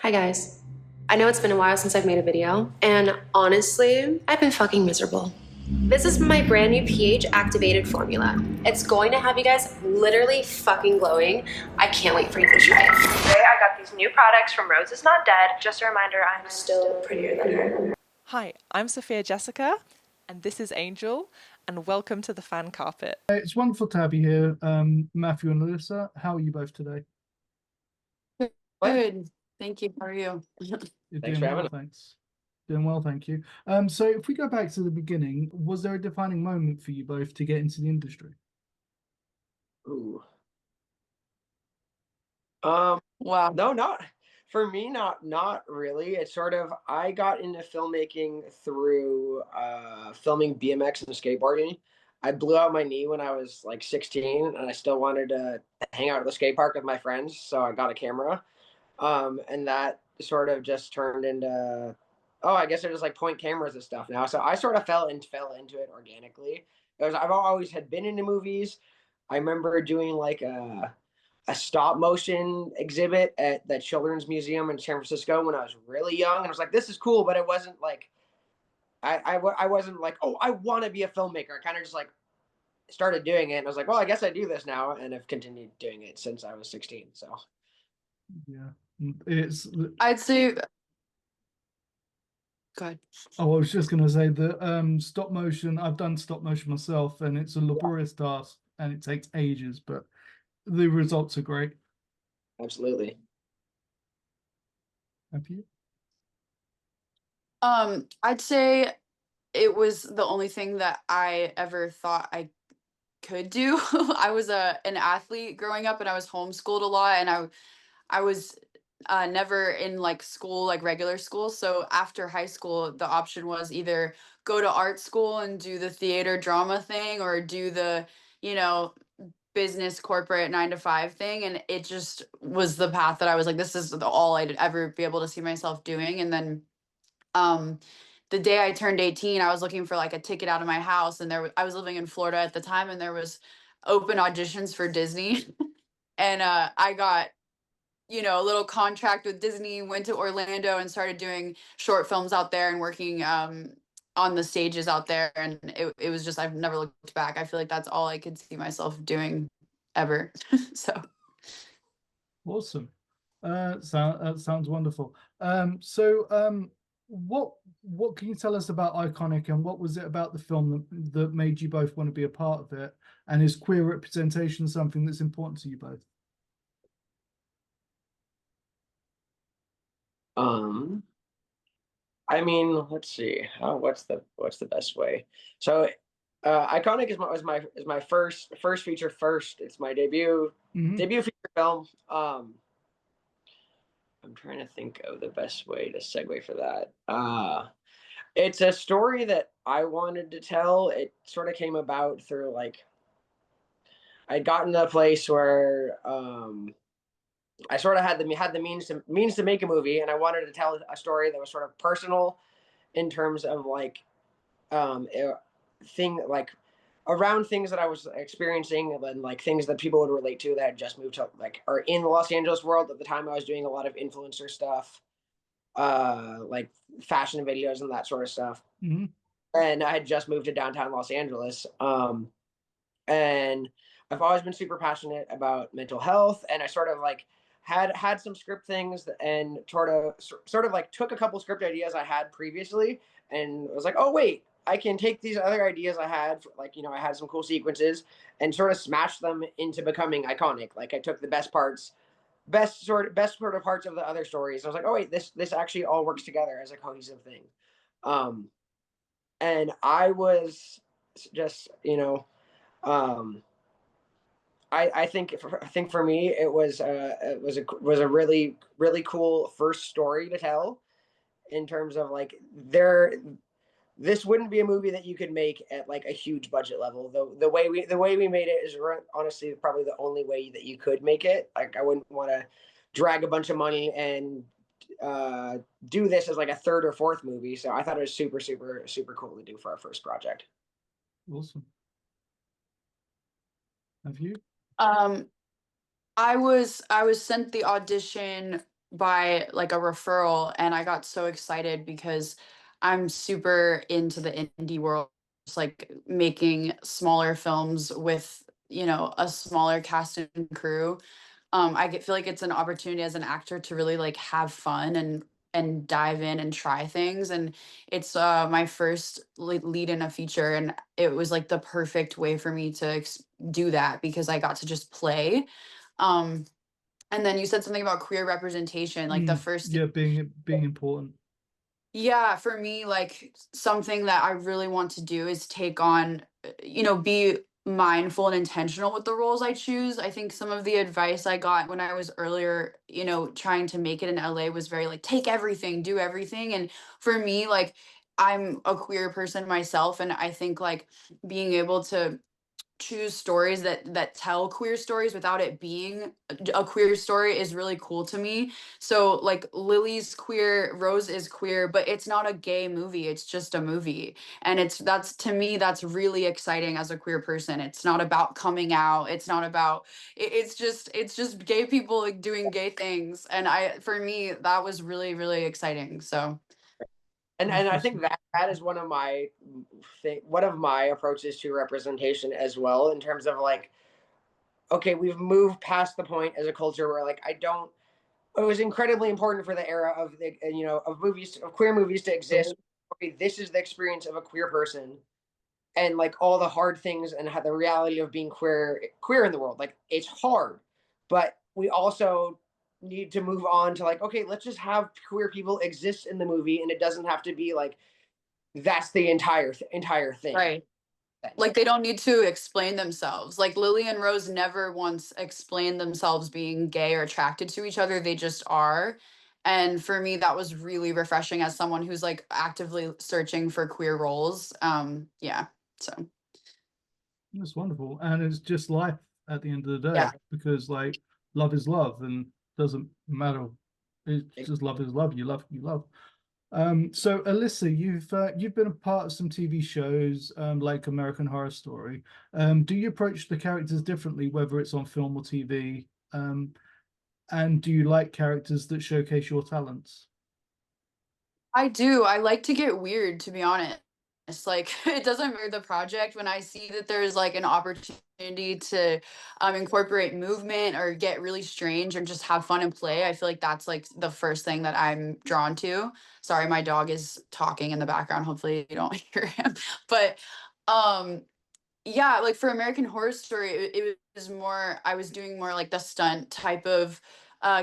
Hi guys. I know it's been a while since I've made a video, and honestly, I've been fucking miserable. This is my brand new pH activated formula. It's going to have you guys literally fucking glowing. I can't wait for you to try it. Today I got these new products from Rose is Not Dead. Just a reminder, I'm still prettier than her. Hi, I'm Sophia Jessica, and this is Angel, and welcome to the fan carpet. It's wonderful to have you here, Matthew and Alyssa. How are you both today? Good. Thank you. How are you? You're Thanks doing for well, having thanks. Doing well, thank you. So if we go back to the beginning, was there a defining moment for you both to get into the industry? Ooh. Wow. No, not for me, not really. It's sort of I got into filmmaking through filming BMX and skateboarding. I blew out my knee when I was like 16 and I still wanted to hang out at the skate park with my friends, so I got a camera. And that sort of just turned into I guess they're just like point cameras and stuff now. So I sort of fell into it organically. Because I've always had been into movies. I remember doing like a stop motion exhibit at the Children's Museum in San Francisco when I was really young, and I was like, "This is cool," but it wasn't like I wasn't like, "Oh, I want to be a filmmaker." I kind of just like started doing it, and I was like, "Well, I guess I do this now," and I've continued doing it since I was 16. So Yeah, it's. I'd say good. Oh, I was just going to say that stop motion. I've done stop motion myself, and it's a laborious task, and it takes ages, but the results are great. absolutely. Have you? I'd say it was the only thing that I ever thought I could do. I was an athlete growing up and I was homeschooled a lot and I was never in like school, like regular school. So after high school, the option was either go to art school and do the theater drama thing or do the, you know, business corporate 9 to 5 thing. And it just was the path that I was like, this is all I'd ever be able to see myself doing. And then um the day I turned 18, I was looking for like a ticket out of my house and I was living in Florida at the time and there was open auditions for Disney and I got a little contract with Disney, went to Orlando and started doing short films out there and working on the stages out there. And it was just, I've never looked back. I feel like that's all I could see myself doing ever. So, Awesome. Sounds wonderful. So what can you tell us about Iconic, and what was it about the film that made you both want to be a part of it? And is queer representation something that's important to you both? Um, I mean, let's see. What's the best way? So, Iconic is my first feature first. It's my Mhm. debut feature film. I'm trying to think of the best way to segue for that. It's a story that I wanted to tell. It sort of came about through like I'd gotten to a place where I sort of had the means to make a movie, and I wanted to tell a story that was sort of personal in terms of like it, thing like around things that I was experiencing and like things that people would relate to that had just moved to like or in the Los Angeles world at the time. I was doing a lot of influencer stuff, like fashion videos and that sort of stuff. Mm-hmm. And I had just moved to downtown Los Angeles. And I've always been super passionate about mental health, and I sort of like had some script things and sort of like took a couple script ideas I had previously and was like, oh wait, I can take these other ideas I had, like I had some cool sequences, and sort of smash them into becoming iconic. Like I took the best sort of parts of the other stories. I was like, oh wait, this actually all works together as a cohesive thing. Um, and I was just um, I think for me it was a really cool first story to tell in terms of like this wouldn't be a movie that you could make at like a huge budget level. The way we made it is honestly probably the only way that you could make it. Like I wouldn't want to drag a bunch of money and uh, do this as like a third or fourth movie. So I thought it was super cool to do for our first project. Awesome. Have you? um, I was sent the audition by like a referral, and I got so excited because I'm super into the indie world, just like making smaller films with, you know, a smaller cast and crew. Feel like it's an opportunity as an actor to really like have fun and dive in and try things. And it's my first lead in a feature, and it was like the perfect way for me to do that because I got to just play. Um, and then you said something about queer representation, like the first. Yeah, being important. Yeah, for me, like something that I really want to do is take on, you know, be mindful and intentional with the roles I choose. I think some of the advice I got when I was earlier, you know, trying to make it in LA was very like, take everything, do everything. And for me, like, I'm a queer person myself. And I think like being able to choose stories that tell queer stories without it being a queer story is really cool to me. So like Lily's queer, Rose is queer, but it's not a gay movie, it's just a movie. And that's to me that's really exciting as a queer person. It's not about coming out, it's not about it's just gay people like doing gay things. And I for me that was really really exciting. So And I think that is one of my approaches to representation as well, in terms of like, okay, we've moved past the point as a culture where like I don't. It was incredibly important for the era of the of queer movies to exist. Okay, this is the experience of a queer person, and like all the hard things and how the reality of being queer in the world. Like it's hard, but we also need to move on to like, okay, let's just have queer people exist in the movie, and it doesn't have to be like that's the entire thing. right. Like they don't need to explain themselves. Like Lily and Rose never once explained themselves being gay or attracted to each other. They just are. And for me, that was really refreshing as someone who's like actively searching for queer roles. Yeah. So It's wonderful, and it's just life at the end of the day, yeah. because like love is love, and doesn't matter. It's just love is love. You love, you love. So Alyssa, you've been a part of some TV shows, like American Horror Story. Do you approach the characters differently, whether it's on film or TV? And do you like characters that showcase your talents? I do. I like to get weird, to be honest. It's like it doesn't matter the project when I see that there's like an opportunity to incorporate movement or get really strange and just have fun and play. I feel like that's like the first thing that I'm drawn to. Sorry, my dog is talking in the background. Hopefully you don't hear him. But um yeah, like for American Horror Story, it was more, I was doing more like the stunt type of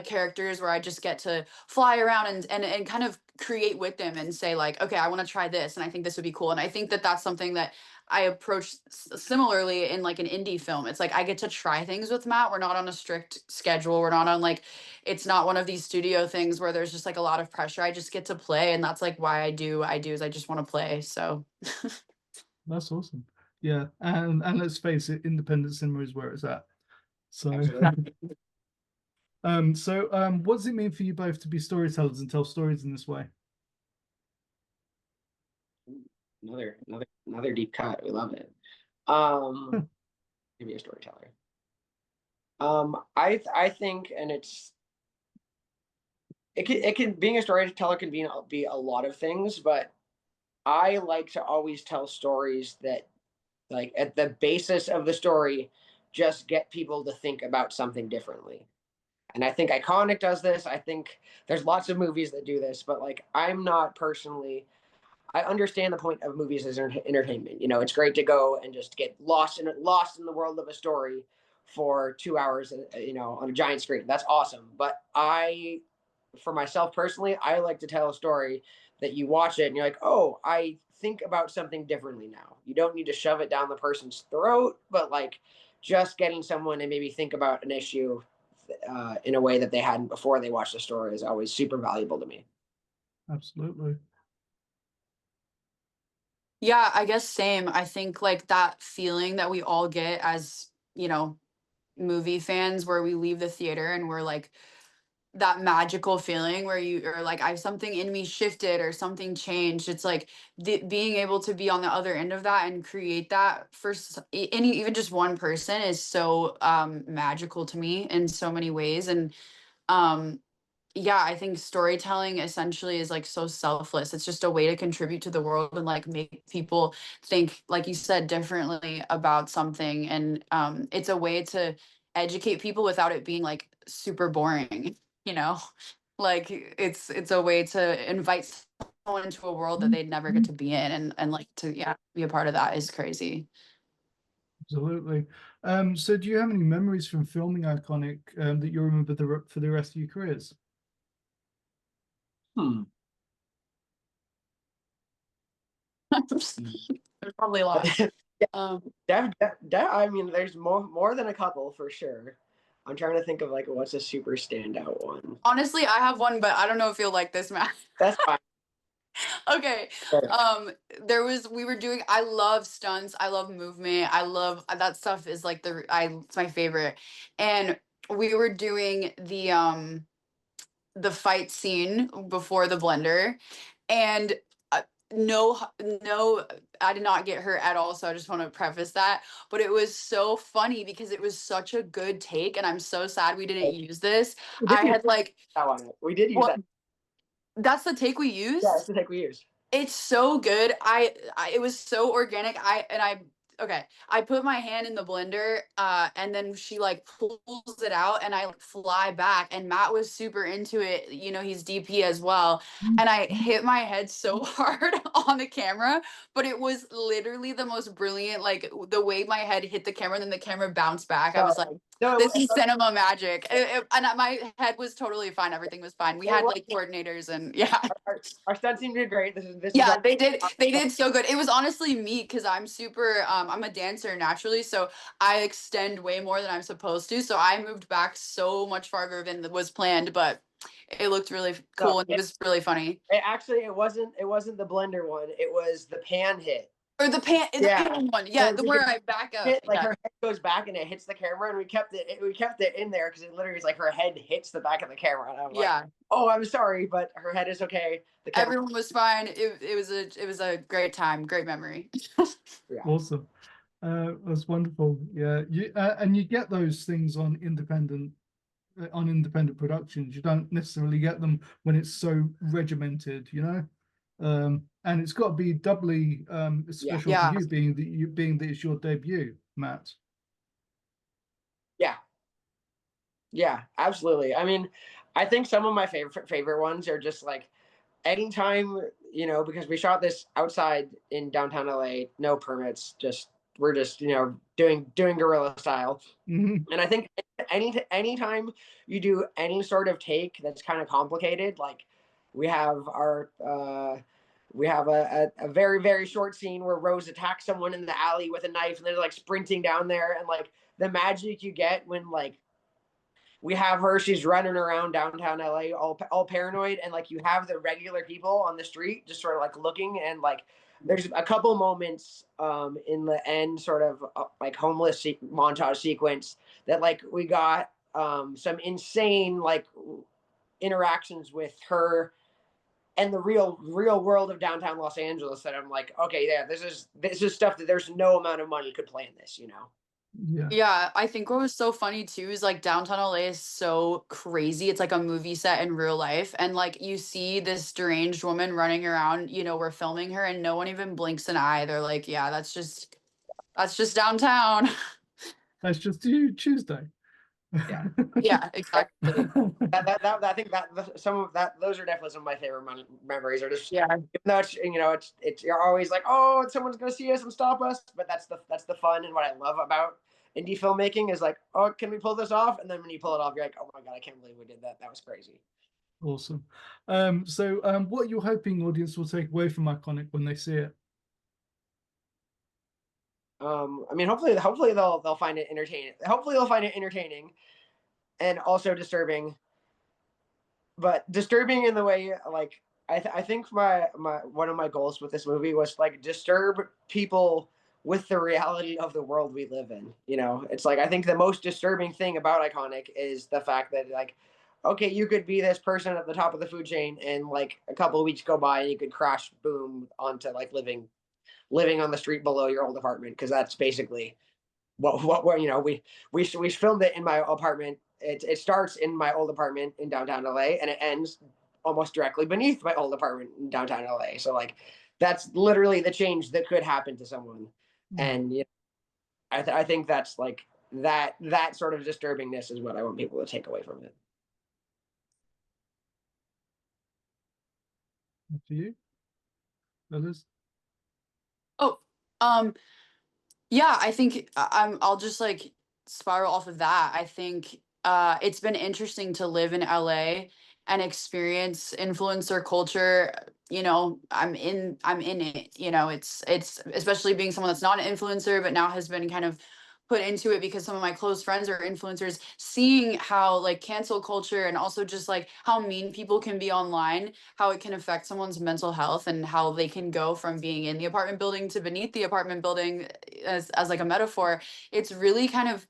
characters where I just get to fly around and kind of create with them and say like, okay, I want to try this and I think this would be cool. And I think that that's something that I approach similarly in like an indie film. It's like I get to try things with Matt. We're not on a strict schedule. We're not on like, it's not one of these studio things where there's just like a lot of pressure. I just get to play, and that's like why I do is I just want to play. So That's awesome. Yeah, and let's face it, independent cinema is where it's at. So, what does it mean for you both to be storytellers and tell stories in this way? Another deep cut. We love it. Maybe a storyteller. I think, and it can being a storyteller can be a lot of things, but I like to always tell stories that, like, at the basis of the story, just get people to think about something differently. And I think Iconic does this. I think there's lots of movies that do this, but like I'm not personally. I understand the point of movies as entertainment. You know, it's great to go and just get lost in the world of a story for 2 hours, on a giant screen. That's awesome. But for myself personally, I like to tell a story that you watch it and you're like, oh, I think about something differently now. You don't need to shove it down the person's throat, but like just getting someone to maybe think about an issue in a way that they hadn't before they watched the story is always super valuable to me. Absolutely. yeah, I guess same. I think like that feeling that we all get as, you know, movie fans where we leave the theater and we're like that magical feeling where you are like, I something in me shifted or something changed. It's like being able to be on the other end of that and create that for any even just one person is so magical to me in so many ways. And um yeah, I think storytelling essentially is like so selfless. It's just a way to contribute to the world and like make people think, like you said, differently about something. And it's a way to educate people without it being like super boring, you know? Like it's a way to invite someone into a world that they'd never get to be in, and like to, yeah, be a part of that is crazy. Absolutely. So do you have any memories from filming Iconic that you remember for the rest of your careers? There's probably a lot. Um, I mean, there's more than a couple for sure. I'm trying to think of like what's a super standout one. honestly, I have one, but I don't know if you'll like this, Matt. That's fine. Okay. We were doing, I love stunts, I love movement, I love that stuff is like it's my favorite. And we were doing the fight scene before the blender, and no, no, I did not get hurt at all, so I just want to preface that. But it was so funny because it was such a good take, and I'm so sad we didn't use this. I had like, that one. We did use that. That's the take we used? Yeah, that's the take we used. It's so good. It was so organic. I put my hand in the blender, and then she like pulls it out, and I like fly back, and Matt was super into it. You know, he's DP as well. And I hit my head so hard on the camera, but it was literally the most brilliant, like the way my head hit the camera and then the camera bounced back. I was like, this is cinema magic. And my head was totally fine. Everything was fine. We had like coordinators, and yeah. Our stunt team did great. Yeah, they did so good. It was honestly me, because I'm super I'm a dancer naturally, so I extend way more than I'm supposed to. So I moved back so much farther than was planned, but it looked really cool, and it was really funny. It wasn't the blender one. It was the pan hit. Or the pan one. Yeah, where I back up. Like her head goes back and it hits the camera, and we kept it in there because it literally is like her head hits the back of the camera. And I'm like, oh, I'm sorry, but her head is okay. Everyone was fine. It was a great time, great memory. Yeah. Awesome. That's wonderful. Yeah, and you get those things on independent productions. You don't necessarily get them when it's so regimented, you know. And it's got to be doubly special for you, being that it's your debut, Matt. Yeah, absolutely. I mean, I think some of my favorite ones are just like anytime, you know, because we shot this outside in downtown LA, no permits, we're just, you know, doing guerrilla style. And I think anytime you do any sort of take that's kind of complicated, like we have a very, very short scene where Rose attacks someone in the alley with a knife, and they're like sprinting down there, and like the magic you get when like we have her, she's running around downtown LA all paranoid, and like you have the regular people on the street just sort of like looking, and like there's a couple moments in the end sort of like homeless montage sequence that like we got some insane like interactions with her and the real world of downtown Los Angeles that I'm like, okay, yeah, this is stuff that there's no amount of money could plan this, you know. Yeah, I think what was so funny too is like downtown LA is so crazy. It's like a movie set in real life, and like you see this deranged woman running around, you know, we're filming her, and no one even blinks an eye. They're like, yeah, that's just downtown. That's just Tuesday. Yeah, exactly. I think those are definitely some of my favorite memories. Are just even though it's, you know, it's you're always like, oh, someone's gonna see us and stop us, but that's the fun, and what I love about indie filmmaking is like, oh, can we pull this off? And then when you pull it off, you're like, oh my god, I can't believe we did that. That was crazy. Awesome. So what are you hoping audience will take away from Iconic when they see it? I mean, hopefully they'll find it entertaining. Hopefully they'll find it entertaining and also disturbing. But disturbing in the way like I think my one of my goals with this movie was like disturb people with the reality of the world we live in. You know, it's like I think the most disturbing thing about Iconic is the fact that like, okay, you could be this person at the top of the food chain, and like a couple of weeks go by and you could crash boom onto like living on the street below your old apartment, because that's basically what you know we filmed it in my apartment it starts in my old apartment in downtown LA, and it ends almost directly beneath my old apartment in downtown LA. So like that's literally the change that could happen to someone. And you know, I think that's like that sort of disturbingness is what I want people to take away from it. For you, Liz? Oh, yeah, I think I'll just like spiral off of that. I think it's been interesting to live in LA and experience influencer culture. You know, I'm in it. You know, it's especially being someone that's not an influencer but now has been kind of put into it because some of my close friends are influencers, seeing how like cancel culture and also just like how mean people can be online, how it can affect someone's mental health and how they can go from being in the apartment building to beneath the apartment building as like a metaphor. It's really kind of,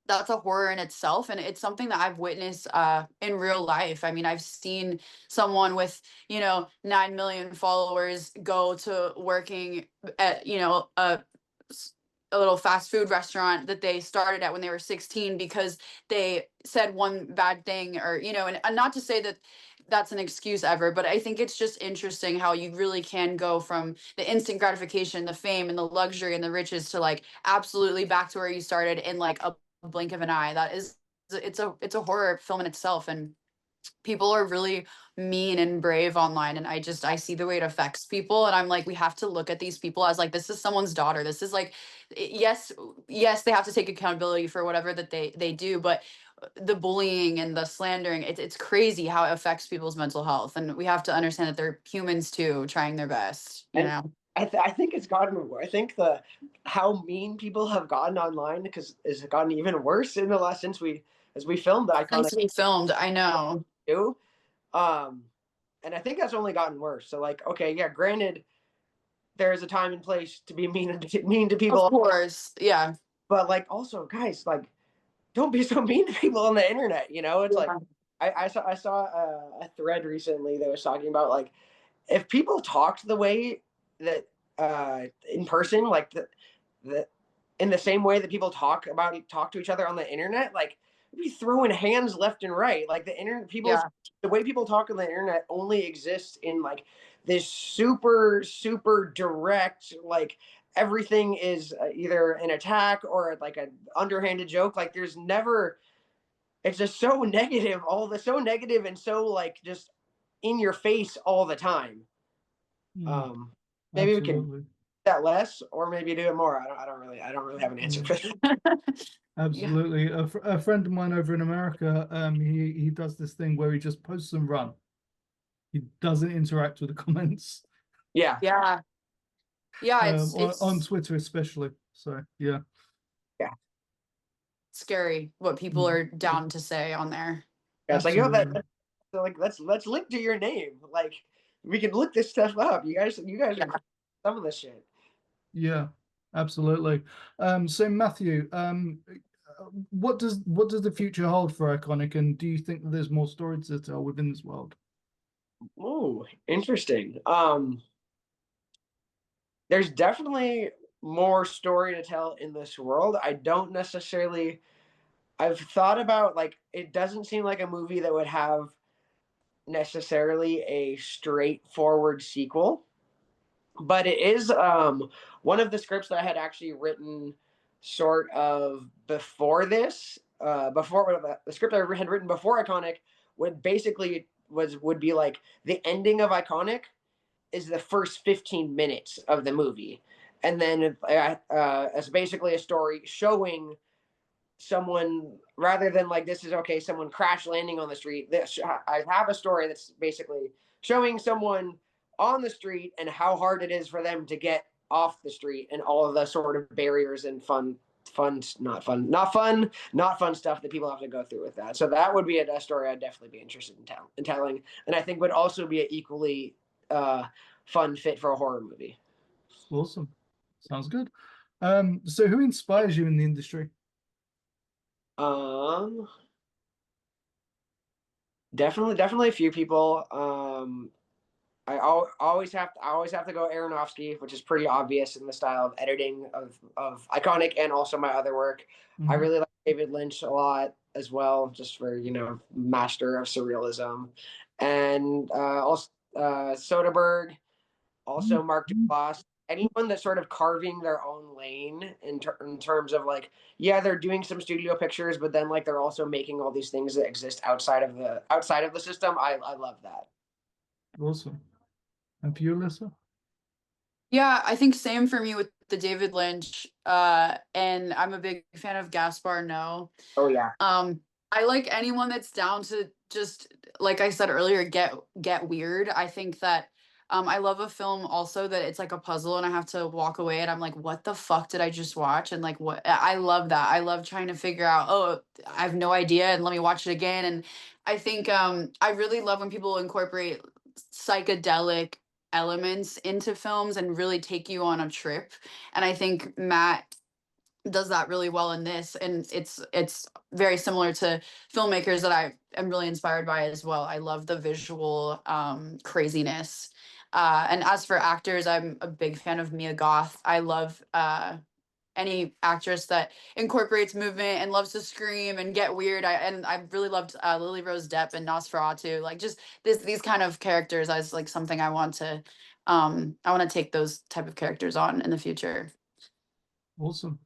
that's a horror in itself, and it's something that I've witnessed in real life. I mean, I've seen someone with 9 million followers go to working at a little fast food restaurant that they started at when they were 16 because they said one bad thing, or and not to say that that's an excuse ever, but I think it's just interesting how you really can go from the instant gratification, the fame and the luxury and the riches to like absolutely back to where you started in like a blink of an eye. That is, it's a horror film in itself, and people are really mean and brave online, and I see the way it affects people, and I'm like, we have to look at these people as like, this is someone's daughter. This is like, yes, they have to take accountability for whatever that they do, but the bullying and the slandering, it's crazy how it affects people's mental health, and we have to understand that they're humans too, trying their best, I think it's gotten worse. I think how mean people have gotten online because it's gotten even worse in the last since we filmed Iconic. Since we filmed, I know. Too. And I think that's only gotten worse. So like, okay, yeah, granted, there is a time and place to be mean to people. Of course, yeah. But like, also, guys, like, don't be so mean to people on the internet. It's like I saw a thread recently that was talking about like if people talked the way that in person, like the in the same way that people talk to each other on the internet, like be throwing hands left and right. Like the internet, the way people talk on the internet only exists in like this super super direct, like everything is either an attack or like an underhanded joke. Like there's never, it's just so negative, so negative and so like just in your face all the time. Maybe we can do that less, or maybe do it more. I don't really have an answer for that. Absolutely. A friend of mine over in America, he does this thing where he just posts and run. He doesn't interact with the comments. Yeah. It's on Twitter especially. So yeah. Scary what people are down to say on there. Yeah, it's like, let's link to your name. Like we can look this stuff up. You guys are some of this shit. Yeah, absolutely. So Matthew, what does the future hold for Iconic, and do you think that there's more stories to tell within this world? Oh, interesting. There's definitely more story to tell in this world. I've thought about, like, it doesn't seem like a movie that would have necessarily a straightforward sequel, but it is one of the scripts that I had actually written sort of before this, before the script I had written before Iconic would be like the ending of Iconic is the first 15 minutes of the movie. And then it's basically a story showing someone, rather than like, this is okay, someone crash landing on the street. I have a story that's basically showing someone on the street and how hard it is for them to get off the street and all of the sort of barriers and not fun stuff that people have to go through with that. So that would be a story I'd definitely be interested in telling, and I think would also be an equally fun fit for a horror movie. Awesome. Sounds good. So who inspires you in the industry? Definitely a few people. I always have to go Aronofsky, which is pretty obvious in the style of editing of Iconic and also my other work. I really like David Lynch a lot. as well, just for, master of surrealism. And also Soderbergh, also Mark Duplass, anyone that's sort of carving their own lane in terms of like, yeah, they're doing some studio pictures, but then like they're also making all these things that exist outside of the system. I love that. Awesome. And for you, Alyssa? Yeah, I think same for me with the David Lynch. And I'm a big fan of Gaspar Noé. Oh yeah. I like anyone that's down to just, like I said earlier, get weird. I think that I love a film also that it's like a puzzle and I have to walk away and I'm like, what the fuck did I just watch? And like, what, I love that. I love trying to figure out, oh, I have no idea and let me watch it again. And I think I really love when people incorporate psychedelic elements into films and really take you on a trip. And I think Matt does that really well in this, and it's very similar to filmmakers that I am really inspired by as well. I love the visual craziness. And as for actors, I'm a big fan of Mia Goth. I love any actress that incorporates movement and loves to scream and get weird. I really loved Lily Rose Depp and Nosferatu. Like just these kind of characters as like something I want to take those type of characters on in the future. Awesome.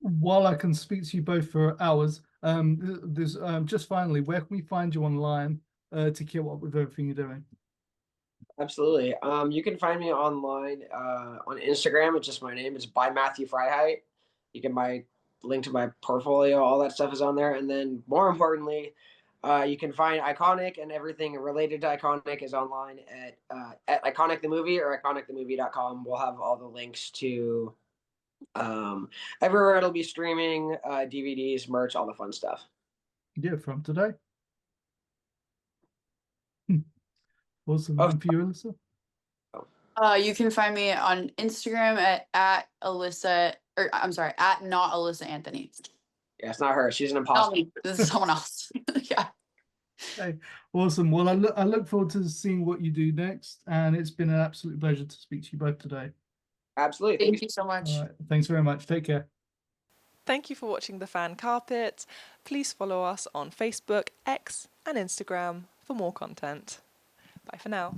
While I can speak to you both for hours, there's just finally, where can we find you online to keep up with everything you're doing? Absolutely. You can find me online on Instagram. It's just my name. It's by Matthew Freiheit. You can buy link to my portfolio. All that stuff is on there. And then more importantly, you can find Iconic, and everything related to Iconic is online at Iconic the Movie or iconicthemovie.com. We'll have all the links to everywhere it'll be streaming, DVDs, merch, all the fun stuff. Yeah, from today. Awesome. Oh. And for you, Alyssa? You can find me on Instagram at Alyssa, or I'm sorry, at not Alyssa Anthony. Yeah, it's not her. She's an imposter. Not me. This is someone else. Yeah. Hey, awesome. Well, I look forward to seeing what you do next, and it's been an absolute pleasure to speak to you both today. Absolutely. Thank you so much. All right. Thanks very much. Take care. Thank you for watching The Fan Carpet. Please follow us on Facebook, X, and Instagram for more content. Bye for now.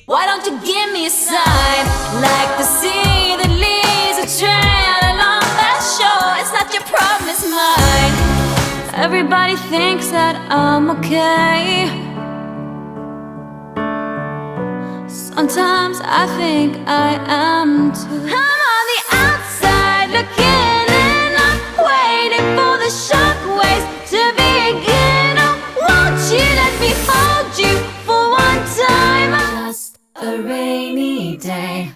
Why don't you give me a sign, like the sea that leads a trail along that shore? It's not your problem, it's mine. Everybody thinks that I'm okay. Sometimes I think I am too. I'm on the outside looking in, I'm waiting for the shockwaves to begin. Oh, won't you let me hold you for one time? Just a rainy day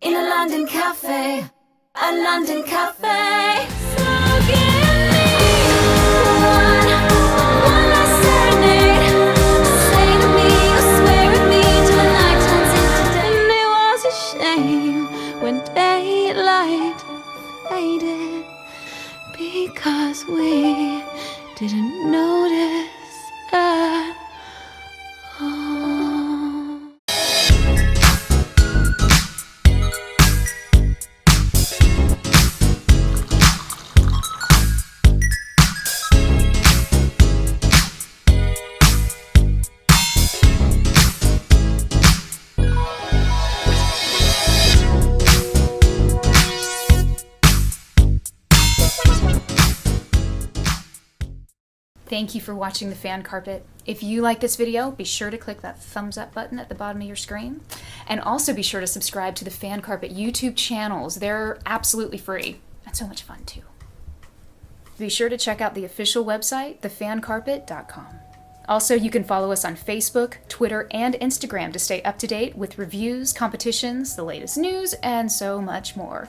in a London cafe, a London cafe. So give me one last serenade. Say to me, or swear at me till the night turns into day. And it was a shame when daylight faded, because we didn't notice at all. thank you for watching The Fan Carpet. If you like this video, be sure to click that thumbs up button at the bottom of your screen. And also be sure to subscribe to the Fan Carpet YouTube channels. They're absolutely free and so much fun too. Be sure to check out the official website, thefancarpet.com. Also, you can follow us on Facebook, Twitter, and Instagram to stay up to date with reviews, competitions, the latest news, and so much more.